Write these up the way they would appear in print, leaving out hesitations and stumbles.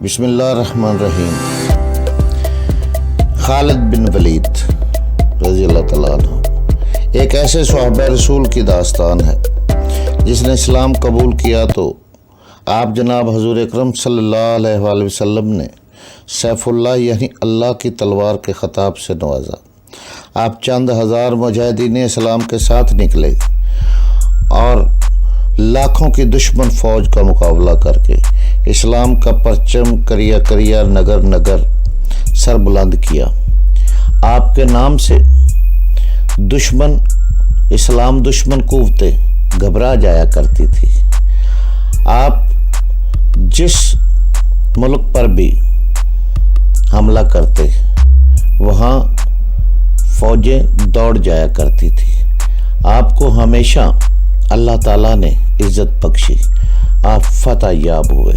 بسم اللہ الرحمن الرحیم۔ خالد بن ولید رضی اللہ تعالیٰ عنہ ایک ایسے صحابہ رسول کی داستان ہے جس نے اسلام قبول کیا تو آپ جناب حضور اکرم صلی اللہ علیہ وآلہ وسلم نے سیف اللہ یعنی اللہ کی تلوار کے خطاب سے نوازا۔ آپ چند ہزار مجاہدین اسلام کے ساتھ نکلے اور لاکھوں کی دشمن فوج کا مقابلہ کر کے اسلام کا پرچم کریا کریا نگر نگر سر بلند کیا۔ آپ کے نام سے دشمن اسلام دشمن قوتیں گھبرا جایا کرتی تھی۔ آپ جس ملک پر بھی حملہ کرتے وہاں فوجیں دوڑ جایا کرتی تھی۔ آپ کو ہمیشہ اللہ تعالیٰ نے عزت بخشی، آپ فتح یاب ہوئے۔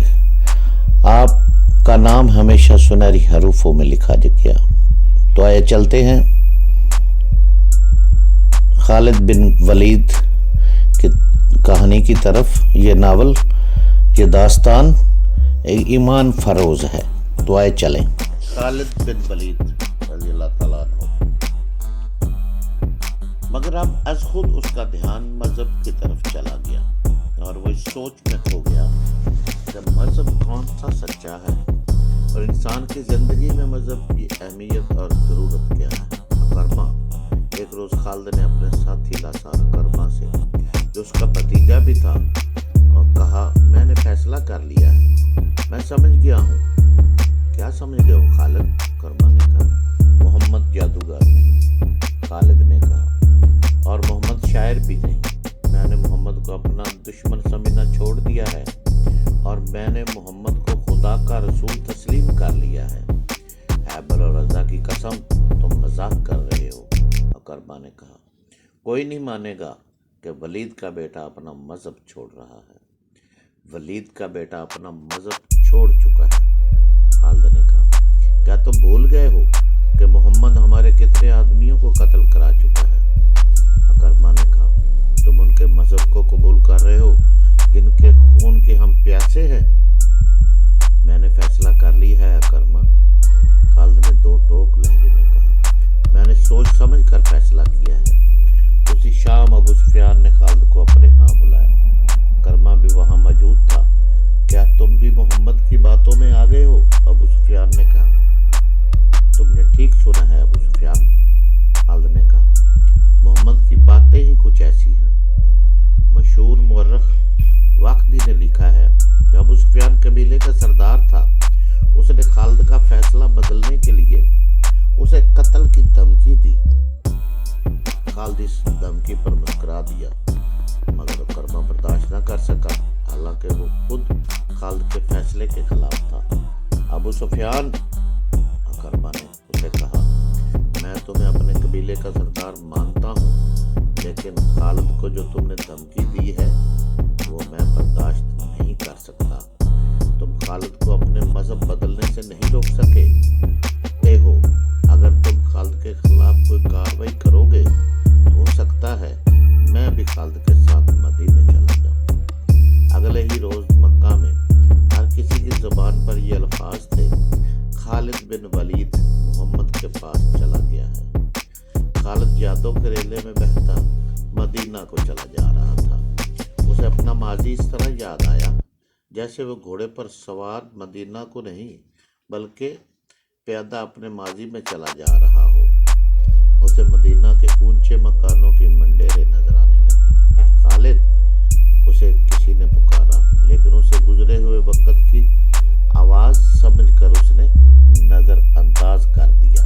آپ کا نام ہمیشہ سنہری حروفوں میں لکھا گیا۔ تو آئے چلتے ہیں خالد بن ولید کی کہانی کی طرف۔ یہ ناول، یہ داستان ایک ایمان فروز ہے۔ تو آئے چلیں۔ خالد بن ولید رضی اللہ تعالیٰ عنہ، مگر اب از خود اس کا دھیان مذہب کی طرف چلا گیا اور وہ اس سوچ میں کھو گیا کہ مذہب کون سا سچا ہے اور انسان کی زندگی میں مذہب کی اہمیت اور ضرورت کیا ہے۔ کرما ایک روز خالد نے اپنے ساتھی لاسار کرما سے، جو اس کا بھتیجا بھی تھا، اور کہا میں نے فیصلہ کر لیا ہے، میں سمجھ گیا ہوں۔ کیا سمجھ گئے ہو خالد؟ کرما نے کہا۔ محمد جادوگر نہیں، خالد نے کہا، اور محمد شاعر بھی نہیں۔ میں نے محمد کو اپنا دشمن سمجھنا چھوڑ دیا ہے اور میں نے محمد کو خدا کا رسول تسلیم کر لیا ہے۔ حیبر اور رضا کی قسم، تم مذاق کر رہے ہو۔ کرما نے کہا، کوئی نہیں مانے گا کہ ولید کا بیٹا اپنا مذہب چھوڑ رہا ہے۔ ولید کا بیٹا اپنا مذہب چھوڑ چکا ہے۔ خالد نے کہا، کیا تم بھول گئے ہو کہ محمد ہمارے کتنے آدمیوں کو قتل کرا چکا ہے؟ کرما نے کہا، تم ان کے مذہب کو قبول کر رہے ہو جن کے خون کے ہم پیاسے ہیں؟ میں نے فیصلہ کر لی ہے کرما، خالد نے دو ٹوک لہجے میں کہا۔ میں نے سوچ سمجھ کر فیصلہ کیا ہے۔ اسی شام ابو سفیان نے خالد کو اپنے ہاں بلایا۔ کرما بھی وہاں موجود تھا۔ کیا تم بھی محمد کی باتوں میں آ گئے ہو؟ ابو سفیان نے کہا۔ تم نے ٹھیک سنا ہے ابو سفیان، خالد نے کہا۔ محمد کی باتیں ہی کچھ ایسی ہیں۔ مشہور مورخ واقدی نے لکھا ہے کہ ابو سفیان قبیلے کا سردار تھا۔ اس نے خالد کا فیصلہ بدلنے کے لیے اسے قتل کی دھمکی دی۔ خالد اس دھمکی پر مسکرا دیا، مگر کرما برداشت نہ کر سکا، حالانکہ وہ خود خالد کے فیصلے کے خلاف تھا۔ ابو سفیان، کرما نے اسے کہا، میں تمہیں اپنے قبیلے کا سردار مانتا ہوں، لیکن خالد کو جو تم نے دھمکی دی ہے وہ میں برداشت نہیں کر سکتا۔ تم خالد کو اپنے مذہب بدلنے سے نہیں روک سکے ہو۔ اگر تم خالد کے خلاف کوئی کارروائی کرو گے تو ہو سکتا ہے میں بھی خالد کے ساتھ مدینے چلا جاؤں۔ اگلے ہی روز مکہ میں ہر کسی کی زبان پر یہ الفاظ تھے، خالد بن ولید محمد کے پاس چلا گیا ہے۔ خالد یادوں کے ریلے میں بہتا مدینہ کو چلا جا رہا تھا۔ اسے اپنا ماضی اس طرح یاد آیا جیسے وہ گھوڑے پر سوار مدینہ کو نہیں بلکہ پیادہ اپنے ماضی میں چلا جا رہا ہو۔ اسے مدینہ کے اونچے مکانوں کی منڈیریں نظر آنے لگی۔ خالد، اسے کسی نے پکارا، لیکن اسے گزرے ہوئے وقت کی آواز سمجھ کر اس نے نظر انداز کر دیا۔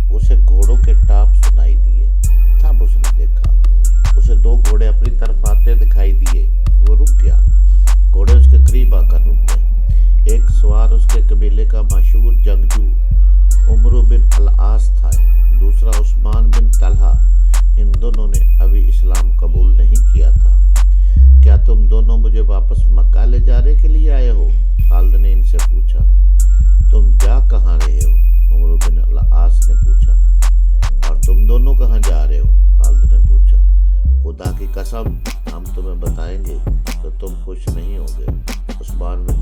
اسے گھوڑوں کے ٹاپ سنائی دیے۔ تب اس نے دیکھا اسے دو گھوڑے اپنی طرف آتے دکھائی دیے۔ وہ رک گیا۔ گھوڑے اس کے قریب آ کر رک گئے۔ ایک سوار اس کے قبیلے کا مشہور جنگجو عمرو بن العاص تھا، دوسرا عثمان بن طلحہ۔ ان دونوں نے ابھی اسلام قبول نہیں کیا تھا۔ کیا تم دونوں مجھے واپس مکہ لے جانے کے لیے آئے ہو؟ خالد نے ان سے پوچھا۔ تم جا کہاں رہے ہو؟ عمرو بن العاص نے پوچھا۔ اور تم دونوں کہاں جا رہے ہو؟ خالد نے پوچھا۔ خدا کی قسم، ہم تمہیں بتائیں گے تو تم خوش نہیں ہوگے، عثمان بن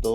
2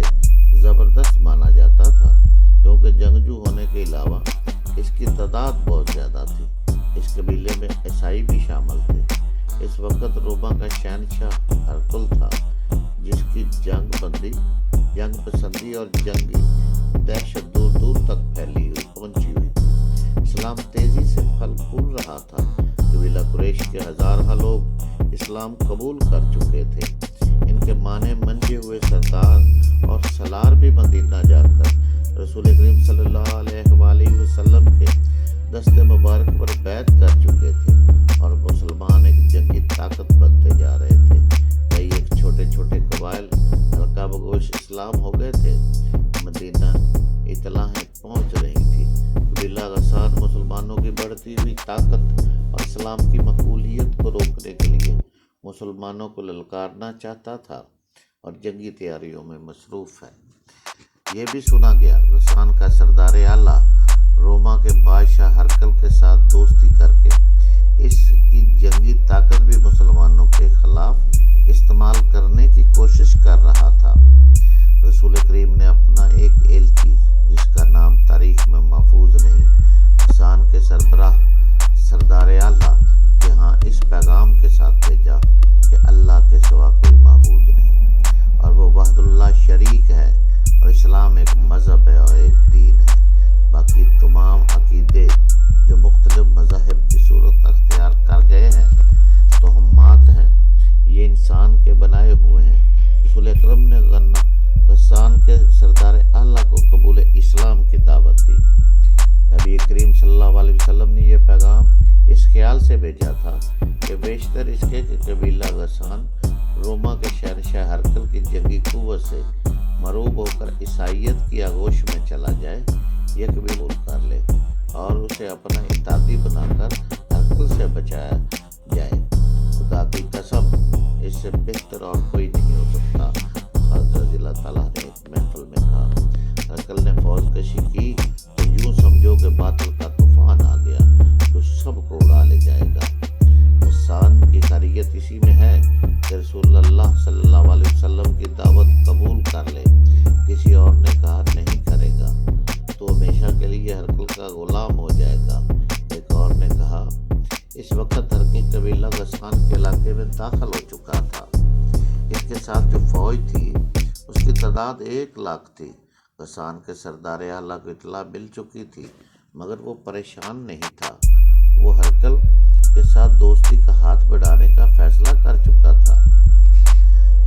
سے زبردست مانا جاتا تھا، کیونکہ جنگجو ہونے کے علاوہ اس کی تعداد بہت زیادہ تھی۔ اس قبیلے میں عیسائی بھی شامل تھے۔ اس وقت روما کا شہنشاہ ہرقل تھا، جس کی جنگ پسندی اور جنگی دہشت دور دور تک پہنچی ہوئی تھی۔ اسلام تیزی سے پھل پھول رہا تھا۔ قبیلہ قریش کے ہزارہ لوگ اسلام قبول کر چکے تھے۔ ان کے مانے منجے ہوئے سردار اور سالار بھی مدینہ جا کر رسول کریم صلی اللہ علیہ وآلہ وسلم کے دست مبارک پر بیعت کر چکے تھے، اور مسلمان ایک جنگی طاقت بنتے جا رہے تھے۔ کئی ایک چھوٹے چھوٹے قبائل ہلکا بگوش اسلام ہو گئے تھے۔ مدینہ اطلاعیں پہنچ رہی تھی۔ قبیلہ غسان مسلمانوں کی بڑھتی ہوئی طاقت اور اسلام کی مقبولیت کو روکنے کے لیے مسلمانوں کو للکارنا چاہتا تھا، اور جنگی تیاریوں میں مصروف ہے۔ یہ بھی سنا گیا غسان کا سردار اعلیٰ روما کے بادشاہ ہرقل کے ساتھ دوستی کر کے اس کی جنگی طاقت بھی مسلمانوں کے خلاف استعمال کرنے کی کوشش کر رہا تھا۔ رسول کریم نے اپنا ایک ایلچی، جس کا نام تاریخ میں محفوظ نہیں، غسان کے سربراہ سردار اعلیٰ کے ہاں اس پیغام کے ساتھ بھیجا کہ اللہ کے سوا کوئی معبود نہیں، اور وہ وحد اللہ شریک ہے، اور اسلام ایک مذہب ہے اور ایک دین ہے۔ باقی تمام عقیدے جو مختلف مذاہب کی صورت اختیار کر گئے ہیں توہمات ہیں، یہ انسان کے بنائے ہوئے ہیں۔ رسول اکرم نے غسان کے سردار اعلیٰ کو قبول اسلام کی دعوت دی۔ نبی کریم صلی اللہ علیہ وسلم نے یہ پیغام اس خیال سے بھیجا تھا کہ بیشتر اس کے قبیلہ غسان روما کے شہنشاہ ہرقل کی جنگی قوت سے مرعوب ہو کر عیسائیت کی آغوش میں چلا جائے، یہ قبول کر لے اور اسے اپنا اتحادی بنا کر ہرقل سے بچایا جائے۔ خدا کی قسم، اس سے بہتر اور کوئی نہیں ہو سکتا۔ حضرت رضی اللہ تعالیٰ نے ایک محفل میں کہا، ہرقل نے فوج کشی کی تو یوں سمجھو کہ باطل کا طوفان آ گیا جو سب کو اڑا لے جائے گا۔ غسان کی خیریت اسی میں ہے کہ رسول اللہ صلی اللہ علیہ وسلم کی دعوت قبول کر لے۔ کسی اور نے کہا نہیں کرے گا تو ہمیشہ کے لیے ہرقل کا غلام ہو جائے گا۔ ایک اور نے کہا، اس وقت ہرقل قبیلہ غسان کے علاقے میں داخل ہو چکا تھا۔ اس کے ساتھ جو فوج تھی اس کی تعداد 1 لاکھ تھی۔ غسان کے سردار اعلیٰ کو اطلاع مل چکی تھی، مگر وہ پریشان نہیں تھا۔ وہ ہرقل کے ساتھ دوستی کا ہاتھ بڑھانے کا فیصلہ کر چکا تھا۔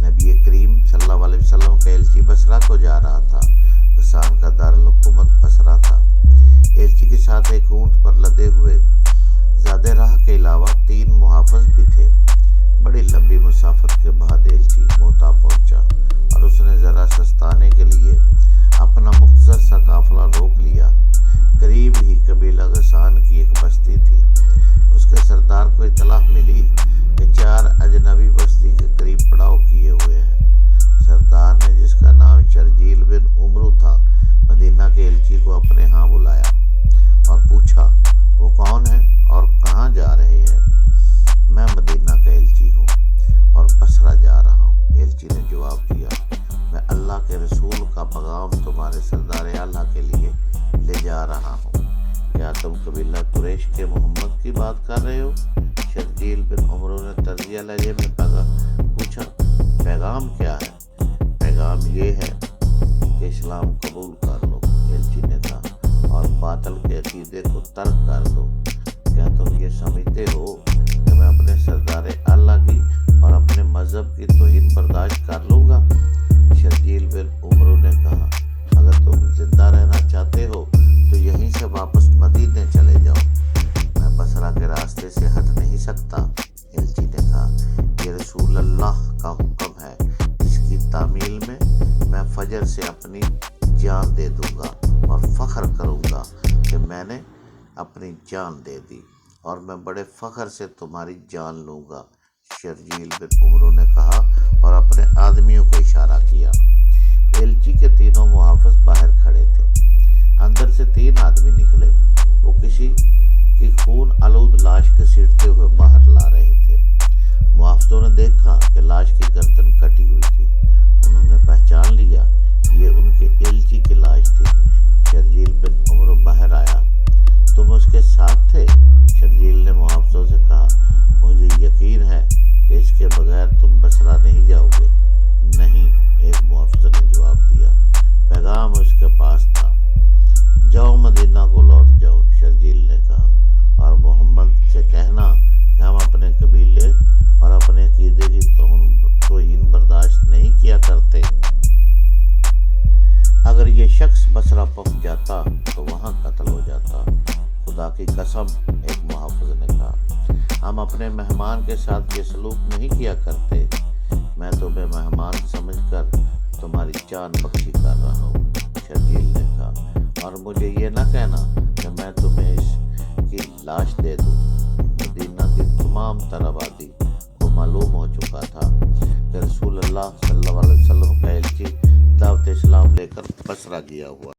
نبی کریم صلی اللہ علیہ وسلم کا ایلچی بصرہ کو جا رہا تھا۔ غسان کا دارالحکومت بصرہ تھا۔ ایلچی کے ساتھ ایک اونٹ پر لدے ہوئے زیادہ راہ کے علاوہ 3 محافظ بھی تھے۔ بڑی لمبی مسافت کے بعد ایلچی موتا پہنچا، اور اس نے ذرا سستانے کے لیے اپنا مختصر سا قافلہ روک لیا۔ قریب ہی قبیلہ غسان کی ایک بستی تھی۔ اس کے سردار کو اطلاع ملی کہ 4 اجنبی بستی کے قریب پڑاؤ کیے ہوئے ہیں۔ سردار نے، جس کا نام شرجیل بن عمرو تھا، مدینہ کے ایلچی کو اپنے ہاں بلایا اور پوچھا وہ کون ہے اور کہاں جا رہے ہیں۔ میں مدینہ کا ایلچی ہوں اور بصرہ جا رہا ہوں، ایلچی نے جواب دیا۔ میں اللہ کے رسول کا پیغام تمہارے سردار اعلیٰ کے لیے لے جا رہا ہوں۔ کیا تم قبیلہ قریش کے محمد کی بات کر رہے ہو؟ شرجیل بن عمرو نے طرزیہ لہجے میں پوچھا، پیغام کیا ہے؟ پیغام یہ ہے کہ اسلام قبول کر لو، ایلچی نے کہا، اور باطل کے عقیدے کو ترک کر دو۔ کیا تم یہ سمجھتے ہو کہ میں اپنے سردار اعلیٰ کی اور اپنے مذہب کی توہین برداشت کر لوں گا؟ شرجیل بن عمرو نے کہا، اگر تم زندہ رہنا چاہتے ہو تو یہیں سے واپس مدینے چلے جاؤ، میں بصرہ کے راستے سے ہٹ نہیں سکتا۔ ایلچی نے کہا، یہ رسول اللہ کا حکم ہے، اس کی تعمیل میں فجر سے اپنی جان دے دوں گا اور فخر کروں گا کہ میں نے اپنی جان دے دی، اور میں بڑے فخر سے تمہاری جان لوں گا، شرجیل بن عمرو نے کہا، اور اپنے آدمیوں کو اشارہ کیا۔ ایلچی کے 3 محافظ باہر کھڑے تھے۔ اندر سے 3 آدمی نکلے۔ وہ کسی کی خون آلود لاش گھسیٹتے ہوئے باہر لا رہے تھے۔ محافظوں نے دیکھا کہ لاش کی گردن کٹی ہوئی تھی۔ انہوں نے پہچان لیا کے ساتھ تھے؟ شرجیل نے محافظوں سے کہا، مجھے یقین ہے کہ اس کے بغیر تم بصرہ نہیں جاؤ گے۔ نہیں، ایک محافظ نے جواب دیا، پیغام اس کے پاس تھا۔ جاؤ مدینہ کو لوٹ جاؤ، شرجیل نے کہا، اور محمد سے کہنا کہ ہم اپنے قبیلے اور اپنے عقیدے کی توہین برداشت نہیں کیا کرتے۔ اگر یہ شخص بصرہ پہنچ جاتا تو وہاں قتل ہو جاتا۔ خدا کی قسم، ایک محافظ نے کہا، ہم اپنے مہمان کے ساتھ یہ سلوک نہیں کیا کرتے۔ میں تمہیں مہمان سمجھ کر تمہاری جان بخشی کر رہا ہوں، شرجیل نے کہا، اور مجھے یہ نہ کہنا کہ میں تمہیں اس کی لاش دے دوں۔ مدینہ کی تمام تر آبادی کو معلوم ہو چکا تھا کہ رسول اللہ صلی اللہ علیہ وسلم کا ایلچی دعوت اسلام لے کر بصرہ گیا ہوا